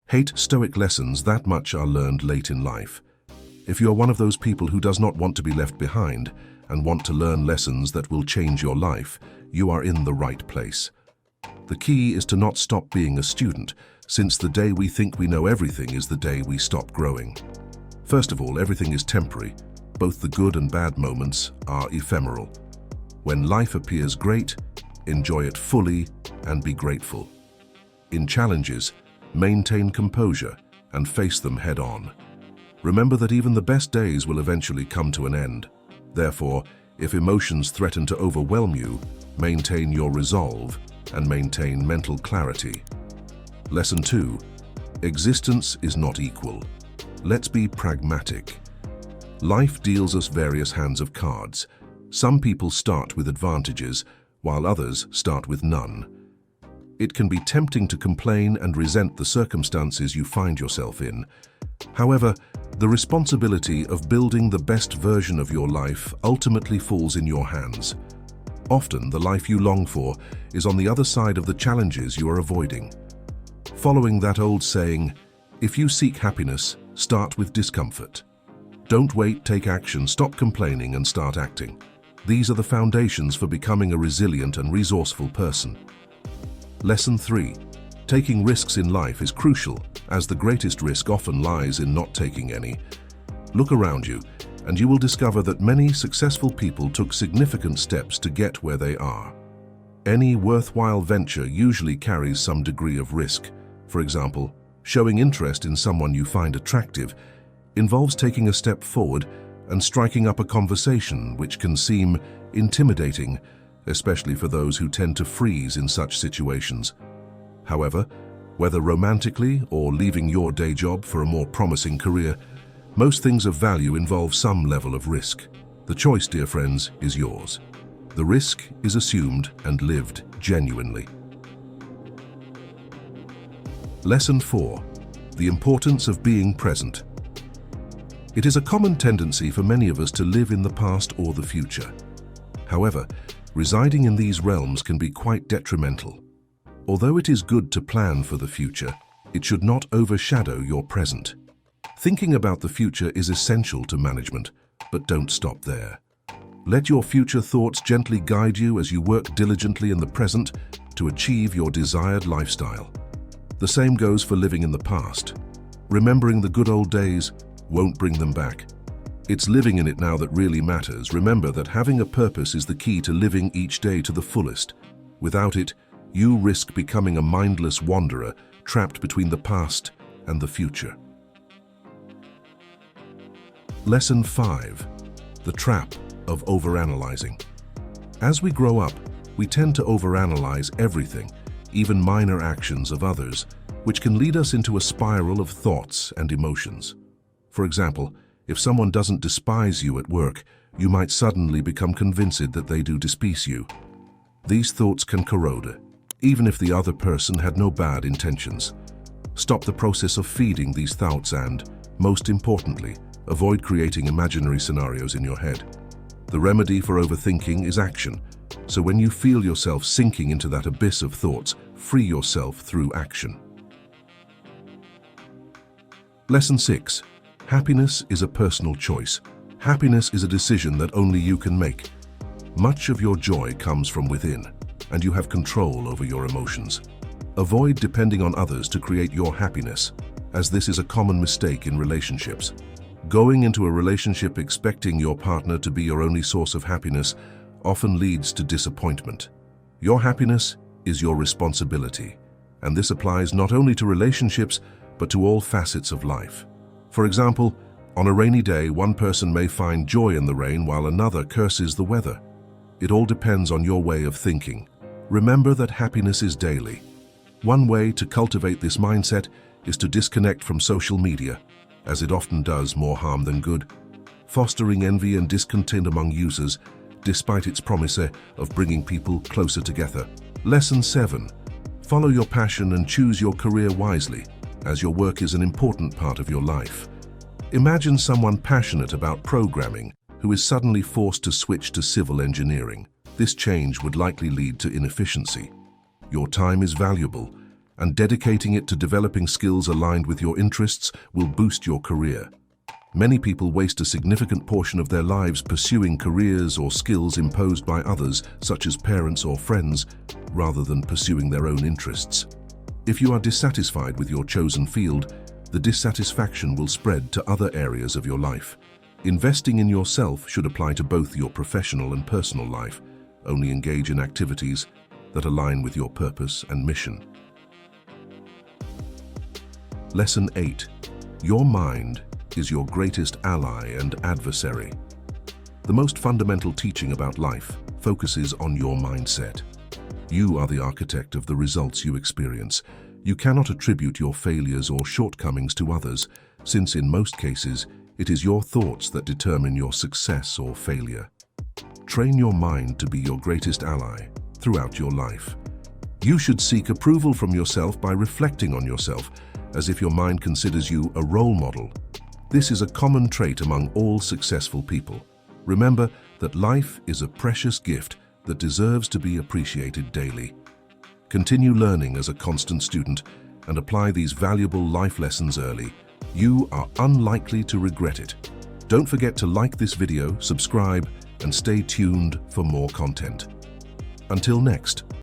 Hate Stoic lessons that much are learned late in life. If you are one of those people who does not want to be left behind and want to learn lessons that will change your life, you are in the right place. The key is to not stop being a student, since the day we think we know everything is the day we stop growing. First of all, everything is temporary. Both the good and bad moments are ephemeral. When life appears great, enjoy it fully and be grateful. In challenges, maintain composure and face them head-on. Remember that even the best days will eventually come to an end. Therefore, if emotions threaten to overwhelm you, maintain your resolve and maintain mental clarity. Lesson 2. Existence is not equal. Let's be pragmatic. Life deals us various hands of cards. Some people start with advantages, while others start with none. It can be tempting to complain and resent the circumstances you find yourself in. However, the responsibility of building the best version of your life ultimately falls in your hands. Often, the life you long for is on the other side of the challenges you are avoiding. Following that old saying, if you seek happiness, start with discomfort. Don't wait, take action, stop complaining and start acting. These are the foundations for becoming a resilient and resourceful person. Lesson 3. Taking risks in life is crucial, as the greatest risk often lies in not taking any. Look around you, and you will discover that many successful people took significant steps to get where they are. Any worthwhile venture usually carries some degree of risk. For example, showing interest in someone you find attractive involves taking a step forward and striking up a conversation which can seem intimidating, especially for those who tend to freeze in such situations. However, whether romantically or leaving your day job for a more promising career, most things of value involve some level of risk. The choice, dear friends, is yours. The risk is assumed and lived genuinely. Lesson 4. The importance of being present. It is a common tendency for many of us to live in the past or the future. However, residing in these realms can be quite detrimental. Although it is good to plan for the future, it should not overshadow your present. Thinking about the future is essential to management, but don't stop there. Let your future thoughts gently guide you as you work diligently in the present to achieve your desired lifestyle. The same goes for living in the past. Remembering the good old days won't bring them back. It's living in it now that really matters. Remember that having a purpose is the key to living each day to the fullest. Without it, you risk becoming a mindless wanderer trapped between the past and the future. Lesson 5. The Trap of Overanalyzing. As we grow up, we tend to overanalyze everything, even minor actions of others, which can lead us into a spiral of thoughts and emotions. For example, if someone doesn't despise you at work, you might suddenly become convinced that they do despise you. These thoughts can corrode, even if the other person had no bad intentions. Stop the process of feeding these thoughts and, most importantly, avoid creating imaginary scenarios in your head. The remedy for overthinking is action, so when you feel yourself sinking into that abyss of thoughts, free yourself through action. Lesson 6. Happiness is a personal choice. Happiness is a decision that only you can make. Much of your joy comes from within, and you have control over your emotions. Avoid depending on others to create your happiness, as this is a common mistake in relationships. Going into a relationship expecting your partner to be your only source of happiness often leads to disappointment. Your happiness is your responsibility, and this applies not only to relationships, but to all facets of life. For example, on a rainy day, one person may find joy in the rain while another curses the weather. It all depends on your way of thinking. Remember that happiness is daily. One way to cultivate this mindset is to disconnect from social media, as it often does more harm than good, fostering envy and discontent among users, despite its promise of bringing people closer together. Lesson 7. Follow your passion and choose your career wisely, as your work is an important part of your life. Imagine someone passionate about programming who is suddenly forced to switch to civil engineering. This change would likely lead to inefficiency. Your time is valuable, and dedicating it to developing skills aligned with your interests will boost your career. Many people waste a significant portion of their lives pursuing careers or skills imposed by others, such as parents or friends, rather than pursuing their own interests. If you are dissatisfied with your chosen field, the dissatisfaction will spread to other areas of your life. Investing in yourself should apply to both your professional and personal life. Only engage in activities that align with your purpose and mission. Lesson 8. Your mind is your greatest ally and adversary. The most fundamental teaching about life focuses on your mindset. You are the architect of the results you experience. You cannot attribute your failures or shortcomings to others, since in most cases, it is your thoughts that determine your success or failure. Train your mind to be your greatest ally throughout your life. You should seek approval from yourself by reflecting on yourself, as if your mind considers you a role model. This is a common trait among all successful people. Remember that life is a precious gift that deserves to be appreciated daily. Continue learning as a constant student and apply these valuable life lessons early. You are unlikely to regret it. Don't forget to like this video, subscribe, and stay tuned for more content. Until next.